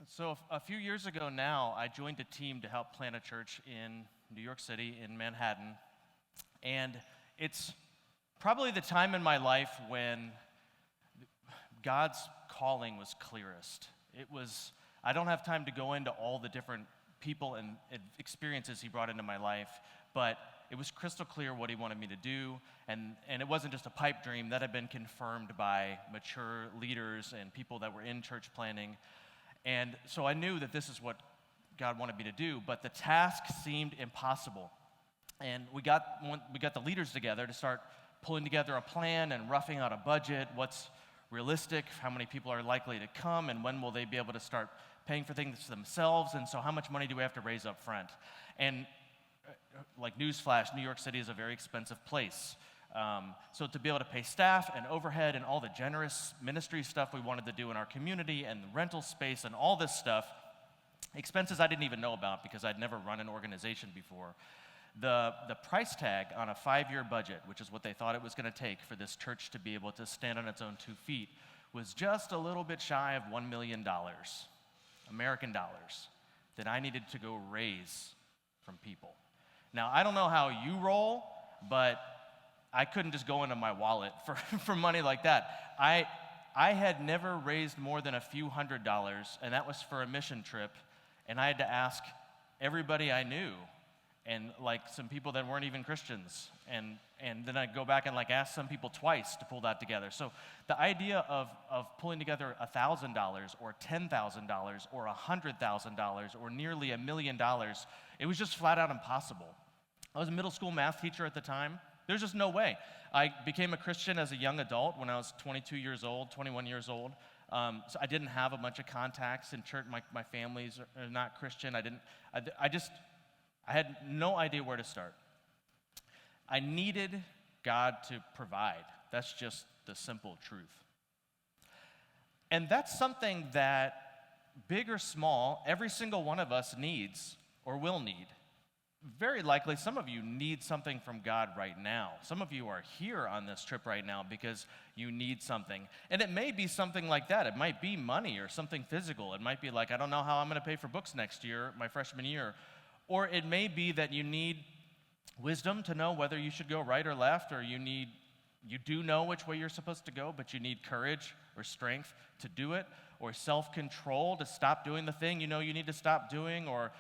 So a few years ago now, I joined a team to help plant a church in New York City, in Manhattan. And it's probably the time in my life when God's calling was clearest. I don't have time to go into all the different people and experiences he brought into my life, but it was crystal clear what he wanted me to do, and it wasn't just a pipe dream. That had been confirmed by mature leaders and people that were in church planning. And so I knew that this is what God wanted me to do, but the task seemed impossible. And we got the leaders together to start pulling together a plan and roughing out a budget, what's realistic, how many people are likely to come, and when will they be able to start paying for things themselves, and so how much money do we have to raise up front? And like newsflash, New York City is a very expensive place. So to be able to pay staff and overhead and all the generous ministry stuff we wanted to do in our community and the rental space and all this stuff, expenses I didn't even know about because I'd never run an organization before. The price tag on a 5-year budget, which is what they thought it was going to take for this church to be able to stand on its own 2 feet, was just a little bit shy of $1 million, American dollars, that I needed to go raise from people. Now, I don't know how you roll, but I couldn't just go into my wallet for money like that. I had never raised more than a few $100s, and that was for a mission trip, and I had to ask everybody I knew, and like some people that weren't even Christians, and then I'd go back and like ask some people twice to pull that together. So the idea of pulling together $1,000 or $10,000 or $100,000 or nearly $1 million, it was just flat out impossible. I was a middle school math teacher at the time. There's just no way. I became a Christian as a young adult when I was 21 years old. So I didn't have a bunch of contacts in church. My family's are not Christian. I had no idea where to start. I needed God to provide. That's just the simple truth. And that's something that, big or small, every single one of us needs or will need. Very likely, some of you need something from God right now. Some of you are here on this trip right now because you need something. And it may be something like that. It might be money or something physical. It might be like, I don't know how I'm going to pay for books next year, my freshman year. Or it may be that you need wisdom to know whether you should go right or left, or you do know which way you're supposed to go, but you need courage or strength to do it, or self-control to stop doing the thing you know you need to stop doing, or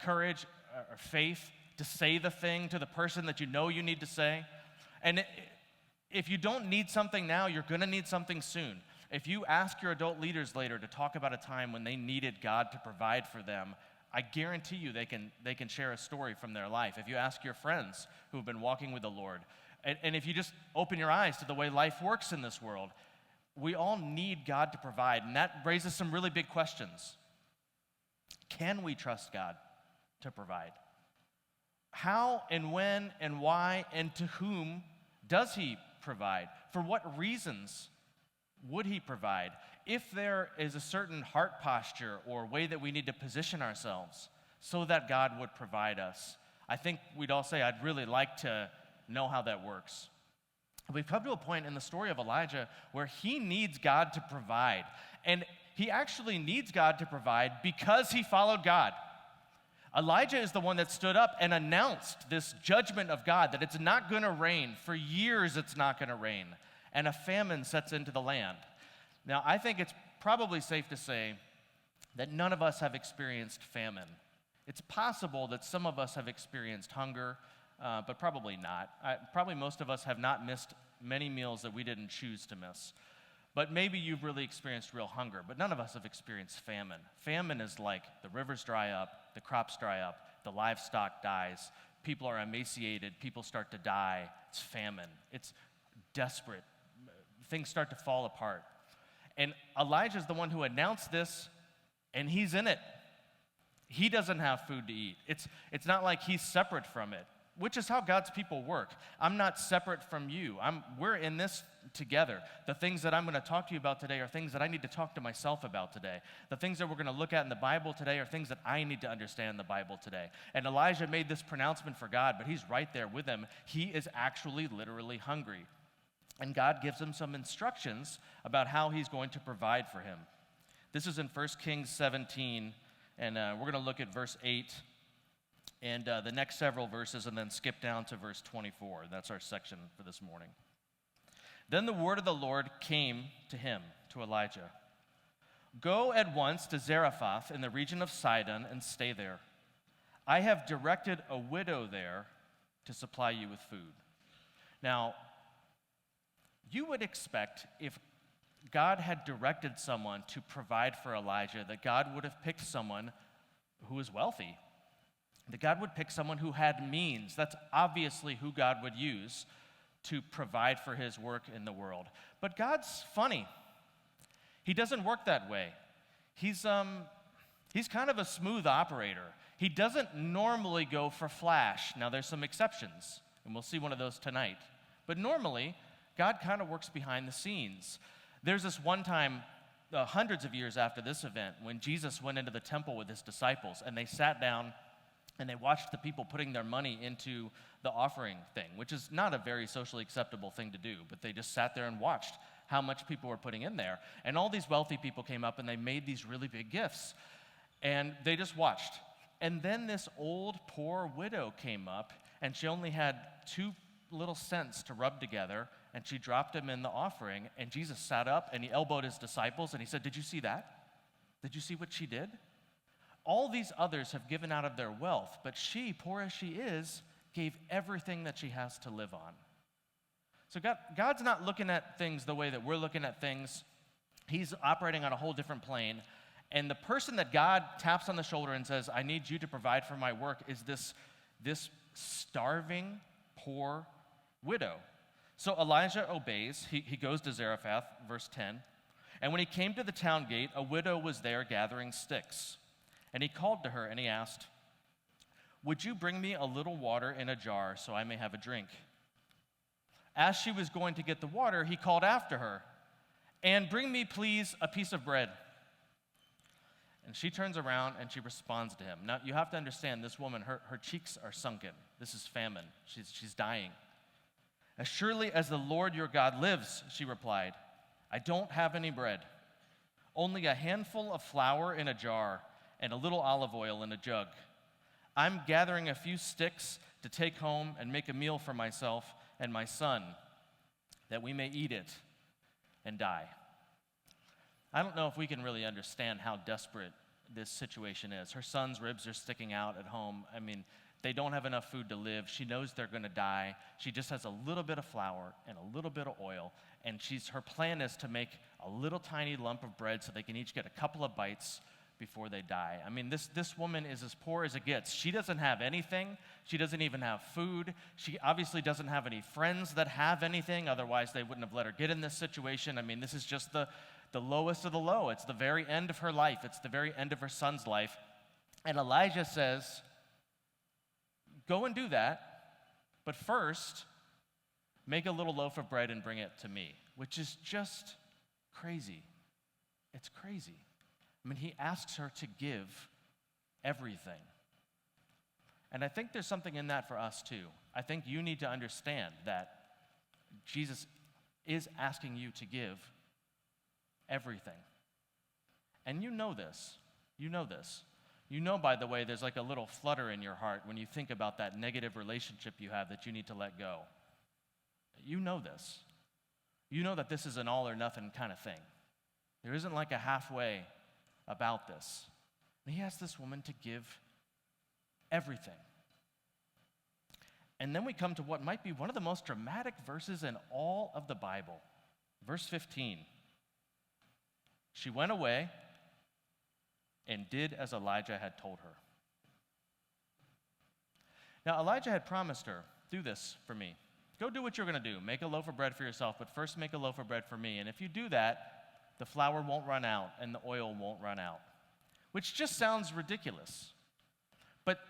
courage or faith to say the thing to the person that you know you need to say. And if you don't need something now, you're going to need something soon. If you ask your adult leaders later to talk about a time when they needed God to provide for them, I guarantee you they can share a story from their life. If you ask your friends who have been walking with the Lord, and if you just open your eyes to the way life works in this world, we all need God to provide, and that raises some really big questions. Can we trust God to provide? How and when and why and to whom does he provide? For what reasons would he provide? If there is a certain heart posture or way that we need to position ourselves so that God would provide us, I think we'd all say, I'd really like to know how that works. We've come to a point in the story of Elijah where he needs God to provide. And he actually needs God to provide because he followed God. Elijah is the one that stood up and announced this judgment of God, that it's not going to rain. For years it's not going to rain. And a famine sets into the land. Now, I think it's probably safe to say that none of us have experienced famine. It's possible that some of us have experienced hunger, but probably not. Probably most of us have not missed many meals that we didn't choose to miss. But maybe you've really experienced real hunger, but none of us have experienced famine. Famine is like the rivers dry up, the crops dry up, the livestock dies, people are emaciated, people start to die. It's famine. It's desperate. Things start to fall apart. And Elijah's the one who announced this, and he's in it. He doesn't have food to eat. It's not like he's separate from it, which is how God's people work. I'm not separate from you. We're in this together. The things that I'm going to talk to you about today are things that I need to talk to myself about today. The things that we're going to look at in the Bible today are things that I need to understand in the Bible today. And Elijah made this pronouncement for God, but he's right there with him. He is actually literally hungry. And God gives him some instructions about how he's going to provide for him. This is in 1 Kings 17, and we're going to look at verse 8 and the next several verses, and then skip down to verse 24. That's our section for this morning. Then the word of the Lord came to him, to Elijah. Go at once to Zarephath in the region of Sidon and stay there. I have directed a widow there to supply you with food. Now, you would expect if God had directed someone to provide for Elijah, that God would have picked someone who was wealthy, that God would pick someone who had means. That's obviously who God would use to provide for his work in the world. But God's funny. He doesn't work that way. He's kind of a smooth operator. He doesn't normally go for flash. Now, there's some exceptions, and we'll see one of those tonight. But normally, God kind of works behind the scenes. There's this one time, hundreds of years after this event, when Jesus went into the temple with his disciples, and they sat down and they watched the people putting their money into the offering thing, which is not a very socially acceptable thing to do, but they just sat there and watched how much people were putting in there. And all these wealthy people came up and they made these really big gifts, and they just watched. And then this old, poor widow came up, and she only had 2 little cents to rub together, and she dropped them in the offering, and Jesus sat up, and he elbowed his disciples, and he said, "Did you see that? Did you see what she did? All these others have given out of their wealth, but she, poor as she is, gave everything that she has to live on." So God's not looking at things the way that we're looking at things. He's operating on a whole different plane. And the person that God taps on the shoulder and says, "I need you to provide for my work," is this starving, poor widow. So Elijah obeys. He goes to Zarephath, verse 10. And when he came to the town gate, a widow was there gathering sticks. And he called to her and he asked, "Would you bring me a little water in a jar so I may have a drink?" As she was going to get the water, he called after her, "And bring me, please, a piece of bread." And she turns around and she responds to him. Now, you have to understand, this woman, her cheeks are sunken. This is famine. She's dying. "As surely as the Lord your God lives," she replied, "I don't have any bread, only a handful of flour in a jar and a little olive oil in a jug. I'm gathering a few sticks to take home and make a meal for myself and my son, that we may eat it and die." I don't know if we can really understand how desperate this situation is. Her son's ribs are sticking out at home. I mean, they don't have enough food to live. She knows they're going to die. She just has a little bit of flour and a little bit of oil, and her plan is to make a little tiny lump of bread so they can each get a couple of bites before they die. I mean, this woman is as poor as it gets. She doesn't have anything. She doesn't even have food. She obviously doesn't have any friends that have anything. Otherwise, they wouldn't have let her get in this situation. I mean, this is just the lowest of the low. It's the very end of her life. It's the very end of her son's life. And Elijah says, "Go and do that, but first, make a little loaf of bread and bring it to me," which is just crazy. It's crazy. I mean, he asks her to give everything. And I think there's something in that for us too. I think you need to understand that Jesus is asking you to give everything. And you know this. You know this. You know, by the way, there's like a little flutter in your heart when you think about that negative relationship you have that you need to let go. You know this. You know that this is an all or nothing kind of thing. There isn't like a halfway about this. And he asked this woman to give everything. And then we come to what might be one of the most dramatic verses in all of the Bible. Verse 15. She went away and did as Elijah had told her. Now, Elijah had promised her, "Do this for me. Go do what you're going to do. Make a loaf of bread for yourself, but first make a loaf of bread for me. And if you do that, the flour won't run out and the oil won't run out." Which just sounds ridiculous. But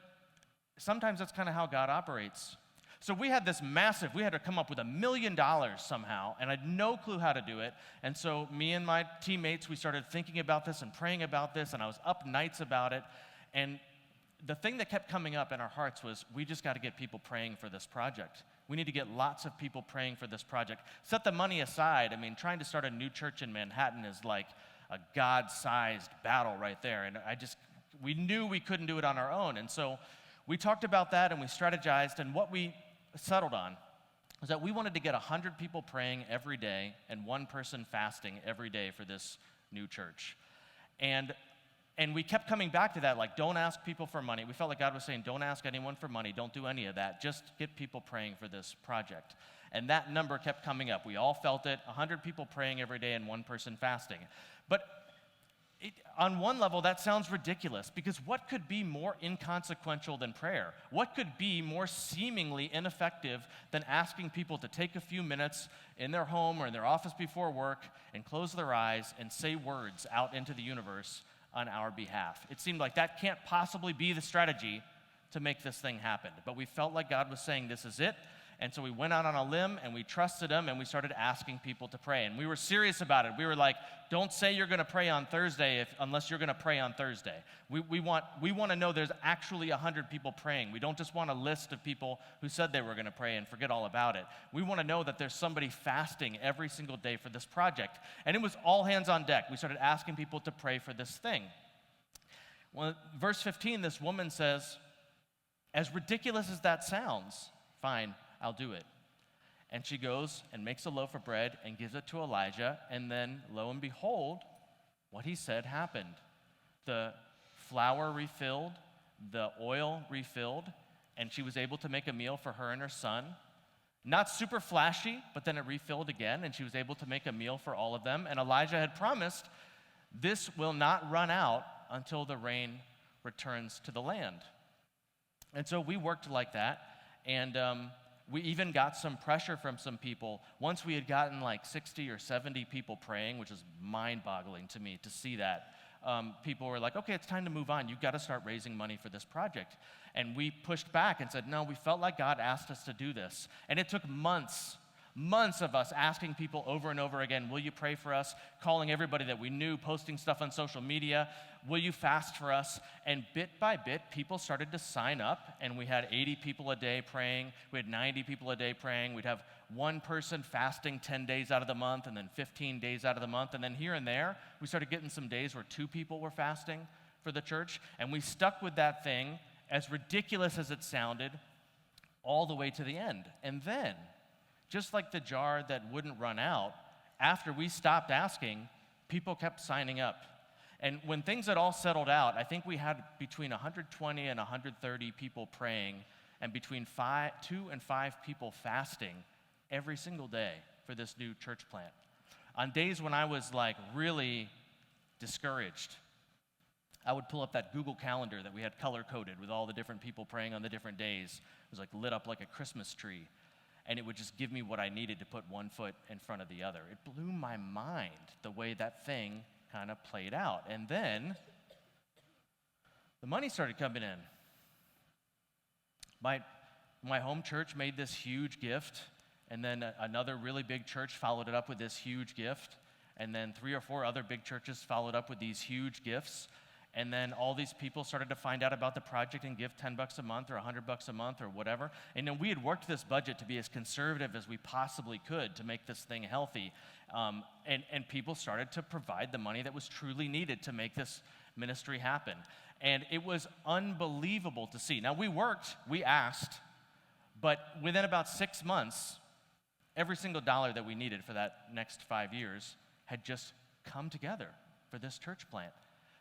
sometimes that's kind of how God operates. So we had to come up with $1 million somehow, and I had no clue how to do it. And so me and my teammates, we started thinking about this and praying about this, and I was up nights about it. And the thing that kept coming up in our hearts was, we just got to get people praying for this project. We need to get lots of people praying for this project. Set the money aside. I mean, trying to start a new church in Manhattan is like a God-sized battle right there. And we knew we couldn't do it on our own. And so we talked about that and we strategized, and what we settled on was that we wanted to get 100 people praying every day and one person fasting every day for this new church. And we kept coming back to that, like, don't ask people for money. We felt like God was saying, don't ask anyone for money. Don't do any of that. Just get people praying for this project. And that number kept coming up. We all felt it, 100 people praying every day and one person fasting. But on one level, that sounds ridiculous, because what could be more inconsequential than prayer? What could be more seemingly ineffective than asking people to take a few minutes in their home or in their office before work and close their eyes and say words out into the universe on our behalf? It seemed like that can't possibly be the strategy to make this thing happen. But we felt like God was saying, this is it. And so we went out on a limb and we trusted him and we started asking people to pray. And we were serious about it. We were like, don't say you're going to pray on Thursday unless you're going to pray on Thursday. We want to know there's actually 100 people praying. We don't just want a list of people who said they were going to pray and forget all about it. We want to know that there's somebody fasting every single day for this project. And it was all hands on deck. We started asking people to pray for this thing. Well, verse 15, this woman says, as ridiculous as that sounds, fine, I'll do it. And she goes and makes a loaf of bread and gives it to Elijah, and then, lo and behold, what he said happened. The flour refilled, the oil refilled, and she was able to make a meal for her and her son. Not super flashy, but then it refilled again, and she was able to make a meal for all of them. And Elijah had promised, this will not run out until the rain returns to the land. And so we worked like that, and we even got some pressure from some people. Once we had gotten like 60 or 70 people praying, which is mind-boggling to me to see that, people were like, okay, it's time to move on. You've got to start raising money for this project. And we pushed back and said, no, we felt like God asked us to do this. And it took months of us asking people over and over again, will you pray for us? Calling everybody that we knew, posting stuff on social media. Will you fast for us? And bit by bit, people started to sign up, and we had 80 people a day praying. We had 90 people a day praying. We'd have one person fasting 10 days out of the month, and then 15 days out of the month. And then here and there, we started getting some days where 2 people were fasting for the church. And we stuck with that thing, as ridiculous as it sounded, all the way to the end. And then, just like the jar that wouldn't run out, after we stopped asking, people kept signing up. And when things had all settled out, I think we had between 120 and 130 people praying and between 2 and 5 people fasting every single day for this new church plant. On days when I was like really discouraged, I would pull up that Google Calendar that we had color-coded with all the different people praying on the different days. It was like lit up like a Christmas tree. And it would just give me what I needed to put one foot in front of the other. It blew my mind the way that thing kind of played out. And then the money started coming in. My home church made this huge gift, and then another really big church followed it up with this huge gift, and then 3 or 4 other big churches followed up with these huge gifts. And then all these people started to find out about the project and give $10 a month or $100 a month or whatever. And then we had worked this budget to be as conservative as we possibly could to make this thing healthy. And people started to provide the money that was truly needed to make this ministry happen. And it was unbelievable to see. Now, we asked, but within about 6 months, every single dollar that we needed for that next 5 years had just come together for this church plant.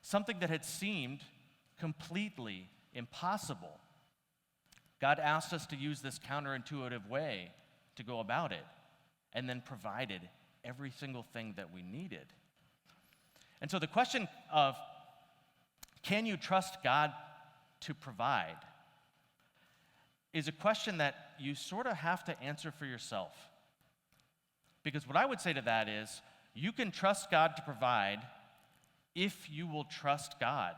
Something that had seemed completely impossible. God asked us to use this counterintuitive way to go about it, and then provided every single thing that we needed. And so the question of, can you trust God to provide, is a question that you sort of have to answer for yourself. Because what I would say to that is, you can trust God to provide if you will trust God.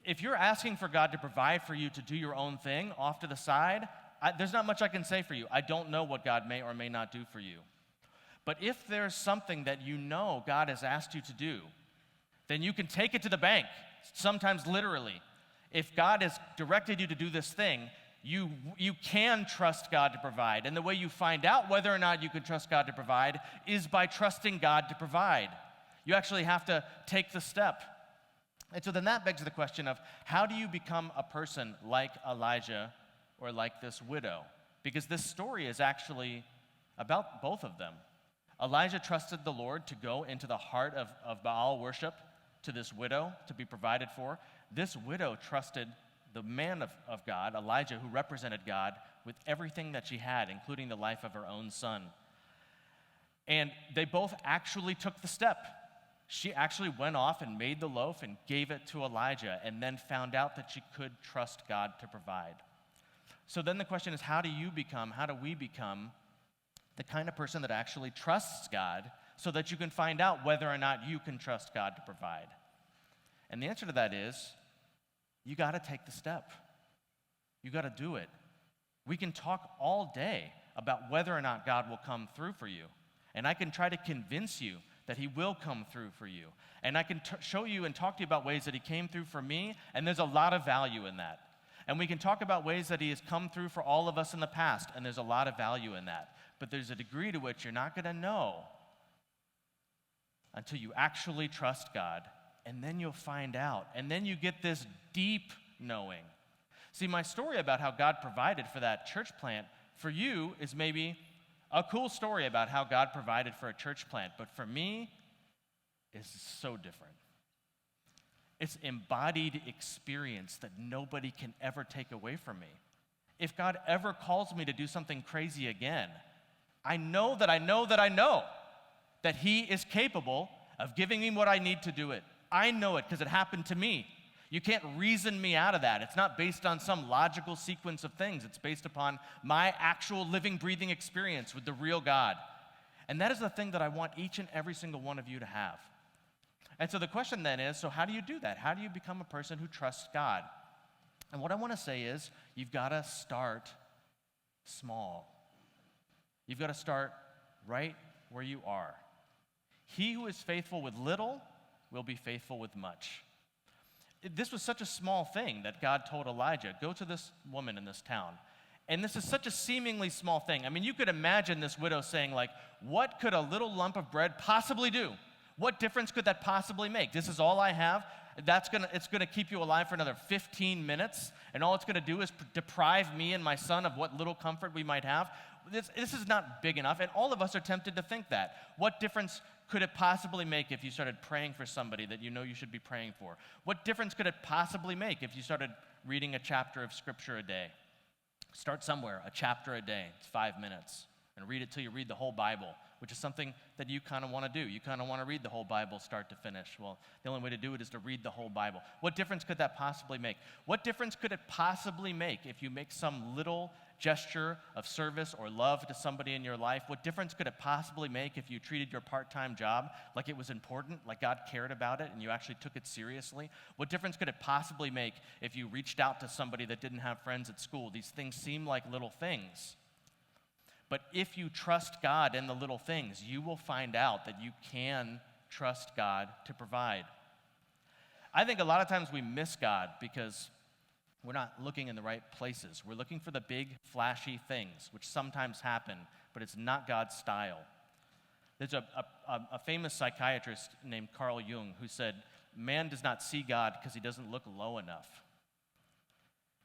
If you're asking for God to provide for you to do your own thing off to the side, there's not much I can say for you. I don't know what God may or may not do for you. But if there's something that you know God has asked you to do, then you can take it to the bank, sometimes literally. If God has directed you to do this thing, you can trust God to provide. And the way you find out whether or not you can trust God to provide is by trusting God to provide. You actually have to take the step. And so then that begs the question of, how do you become a person like Elijah or like this widow? Because this story is actually about both of them. Elijah trusted the Lord to go into the heart of Baal worship to this widow to be provided for. This widow trusted the man of God, Elijah, who represented God, with everything that she had, including the life of her own son. And they both actually took the step. She actually went off and made the loaf and gave it to Elijah, and then found out that she could trust God to provide. So then the question is, how do we become the kind of person that actually trusts God so that you can find out whether or not you can trust God to provide? And the answer to that is, you got to take the step. You got to do it. We can talk all day about whether or not God will come through for you. And I can try to convince you that he will come through for you. And I can show you and talk to you about ways that he came through for me, and there's a lot of value in that. And we can talk about ways that he has come through for all of us in the past, and there's a lot of value in that. But there's a degree to which you're not going to know until you actually trust God, and then you'll find out. And then you get this deep knowing. See, my story about how God provided for that church plant for you is maybe a cool story about how God provided for a church plant, but for me, it's so different. It's embodied experience that nobody can ever take away from me. If God ever calls me to do something crazy again, I know that he is capable of giving me what I need to do it. I know it because it happened to me. You can't reason me out of that. It's not based on some logical sequence of things. It's based upon my actual living, breathing experience with the real God. And that is the thing that I want each and every single one of you to have. And so the question then is, so how do you do that? How do you become a person who trusts God? And what I want to say is, you've got to start small. You've got to start right where you are. He who is faithful with little will be faithful with much. This was such a small thing that God told Elijah, go to this woman in this town. And this is such a seemingly small thing. I mean, you could imagine this widow saying, like, what could a little lump of bread possibly do? What difference could that possibly make? This is all I have. It's gonna keep you alive for another 15 minutes, and all it's gonna do is deprive me and my son of what little comfort we might have. This is not big enough, and all of us are tempted to think that. What difference could it possibly make if you started praying for somebody that you know you should be praying for? What difference could it possibly make if you started reading a chapter of Scripture a day? Start somewhere, a chapter a day. It's 5 minutes. And read it till you read the whole Bible, which is something that you kind of want to do. You kind of want to read the whole Bible start to finish. Well, the only way to do it is to read the whole Bible. What difference could that possibly make? What difference could it possibly make if you make some little gesture of service or love to somebody in your life? What difference could it possibly make if you treated your part-time job like it was important, like God cared about it, and you actually took it seriously? What difference could it possibly make if you reached out to somebody that didn't have friends at school? These things seem like little things. But if you trust God in the little things, you will find out that you can trust God to provide. I think a lot of times we miss God because we're not looking in the right places. We're looking for the big, flashy things, which sometimes happen, but it's not God's style. There's a famous psychiatrist named Carl Jung who said, man does not see God because he doesn't look low enough.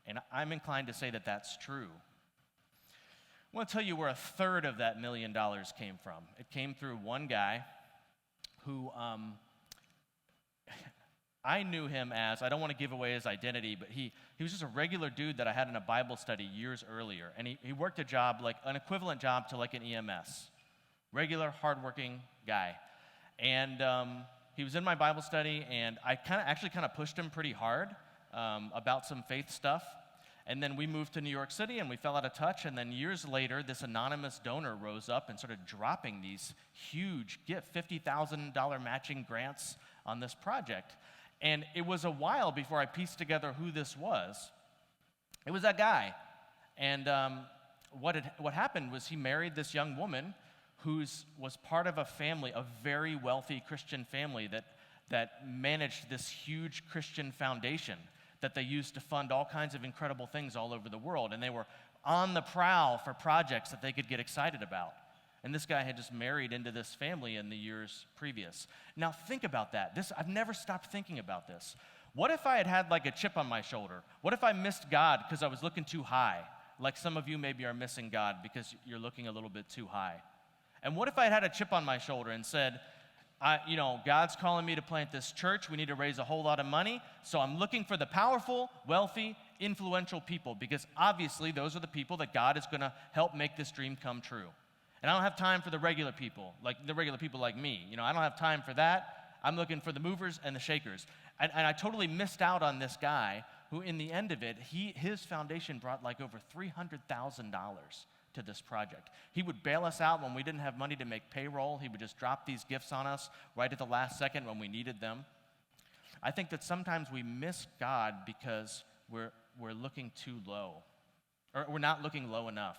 And I'm inclined to say that that's true. I want to tell you where a third of that $1 million came from. It came through one guy who I knew him as, I don't want to give away his identity, but he was just a regular dude that I had in a Bible study years earlier. And he worked a job, like an equivalent job to like an EMS. Regular, hardworking guy. And he was in my Bible study, and I actually pushed him pretty hard about some faith stuff. And then we moved to New York City, and we fell out of touch. And then years later, this anonymous donor rose up and started dropping these huge $50,000 matching grants on this project. And it was a while before I pieced together who this was. It was that guy. And what happened was he married this young woman who was part of a family, a very wealthy Christian family that managed this huge Christian foundation that they used to fund all kinds of incredible things all over the world. And they were on the prowl for projects that they could get excited about. And this guy had just married into this family in the years previous. Now think about that. I've never stopped thinking about this. What if I had had like a chip on my shoulder? What if I missed God because I was looking too high? Like some of you maybe are missing God because you're looking a little bit too high. And what if I had a chip on my shoulder and said, God's calling me to plant this church. We need to raise a whole lot of money. So I'm looking for the powerful, wealthy, influential people, because obviously those are the people that God is going to help make this dream come true. And I don't have time for the regular people like me. I don't have time for that. I'm looking for the movers and the shakers. And I totally missed out on this guy who, in the end of it, his foundation brought like over $300,000 to this project. He would bail us out when we didn't have money to make payroll. He would just drop these gifts on us right at the last second when we needed them. I think that sometimes we miss God because we're looking too low, or we're not looking low enough.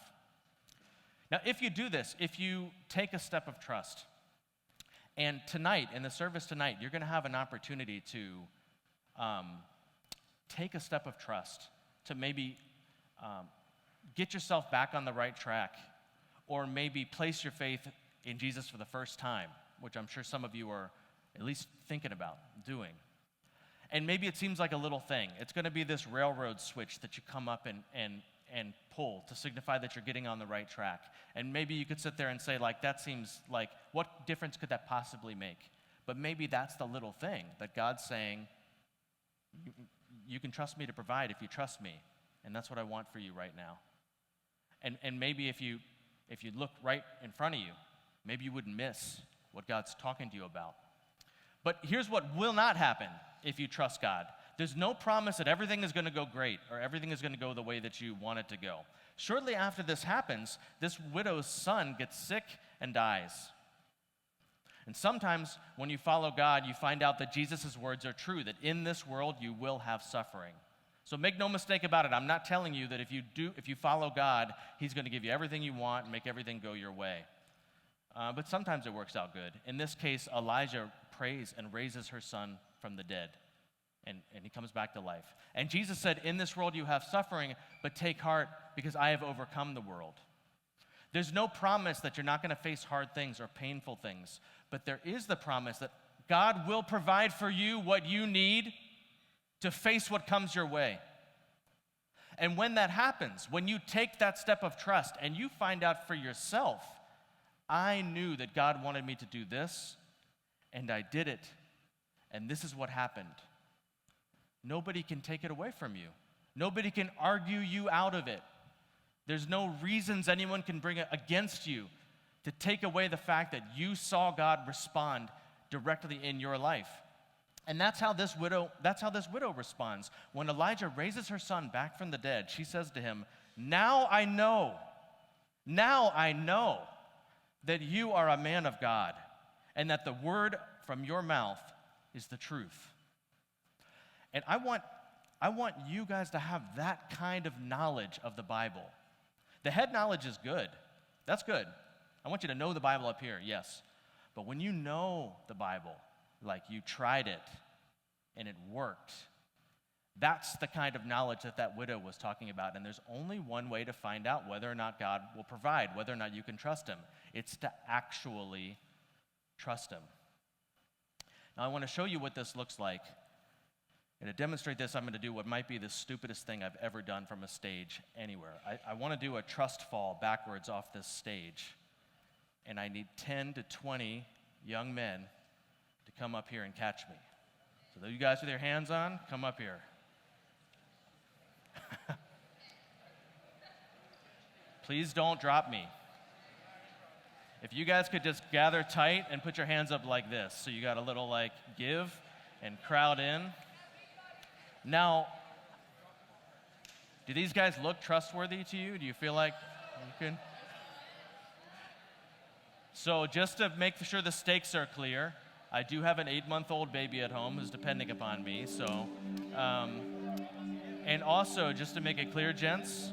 Now, if you do this, if you take a step of trust, and tonight, in the service tonight, you're going to have an opportunity to take a step of trust, to maybe get yourself back on the right track, or maybe place your faith in Jesus for the first time, which I'm sure some of you are at least thinking about doing. And maybe it seems like a little thing. It's going to be this railroad switch that you come up and pull to signify that you're getting on the right track. And maybe you could sit there and say, like, that seems like, what difference could that possibly make? But maybe that's the little thing that God's saying, you can trust me to provide if you trust me. And that's what I want for you right now. And maybe if you look right in front of you, maybe you wouldn't miss what God's talking to you about. But here's what will not happen if you trust God. There's no promise that everything is going to go great or everything is going to go the way that you want it to go. Shortly after this happens, this widow's son gets sick and dies. And sometimes when you follow God, you find out that Jesus' words are true, that in this world you will have suffering. So make no mistake about it. I'm not telling you that if you follow God, he's going to give you everything you want and make everything go your way. But sometimes it works out good. In this case, Elijah prays and raises her son from the dead. And he comes back to life. And Jesus said, in this world you have suffering, but take heart because I have overcome the world. There's no promise that you're not going to face hard things or painful things, but there is the promise that God will provide for you what you need to face what comes your way. And when that happens, when you take that step of trust and you find out for yourself, I knew that God wanted me to do this, and I did it, and this is what happened. Nobody can take it away from you. Nobody can argue you out of it. There's no reasons anyone can bring against you to take away the fact that you saw God respond directly in your life. And that's how this widow responds. When Elijah raises her son back from the dead, she says to him, now I know that you are a man of God, and that the word from your mouth is the truth. And I want you guys to have that kind of knowledge of the Bible. The head knowledge is good. That's good. I want you to know the Bible up here, yes. But when you know the Bible, like you tried it and it worked, that's the kind of knowledge that widow was talking about. And there's only one way to find out whether or not God will provide, whether or not you can trust him. It's to actually trust him. Now I want to show you what this looks like. And to demonstrate this, I'm going to do what might be the stupidest thing I've ever done from a stage anywhere. I want to do a trust fall backwards off this stage. And I need 10 to 20 young men to come up here and catch me. So you guys with your hands on, come up here. Please don't drop me. If you guys could just gather tight and put your hands up like this, so you got a little like give and crowd in. Now, do these guys look trustworthy to you? Do you feel like you can? So just to make sure the stakes are clear, I do have an 8-month-old baby at home who's depending upon me. So, and also, just to make it clear, gents,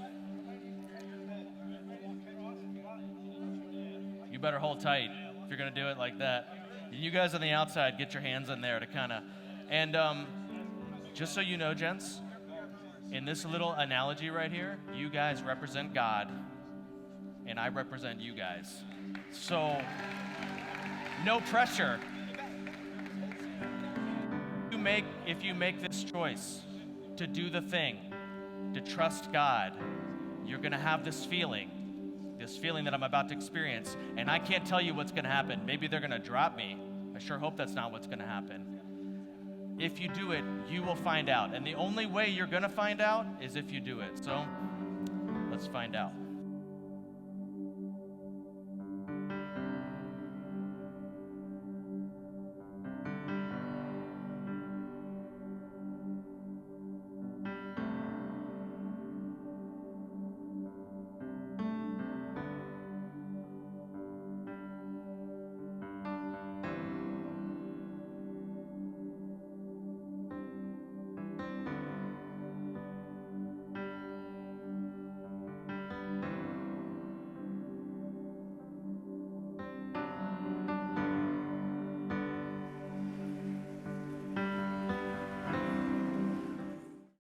you better hold tight if you're going to do it like that. You guys on the outside, get your hands in there to kind of, and just so you know, gents, In this little analogy right here, you guys represent God, and I represent you guys. So, no pressure. If you make this choice to do the thing, to trust God, you're going to have this feeling that I'm about to experience, and I can't tell you what's going to happen. Maybe they're going to drop me. I sure hope that's not what's going to happen. If you do it, you will find out, and the only way you're going to find out is if you do it. So, let's find out.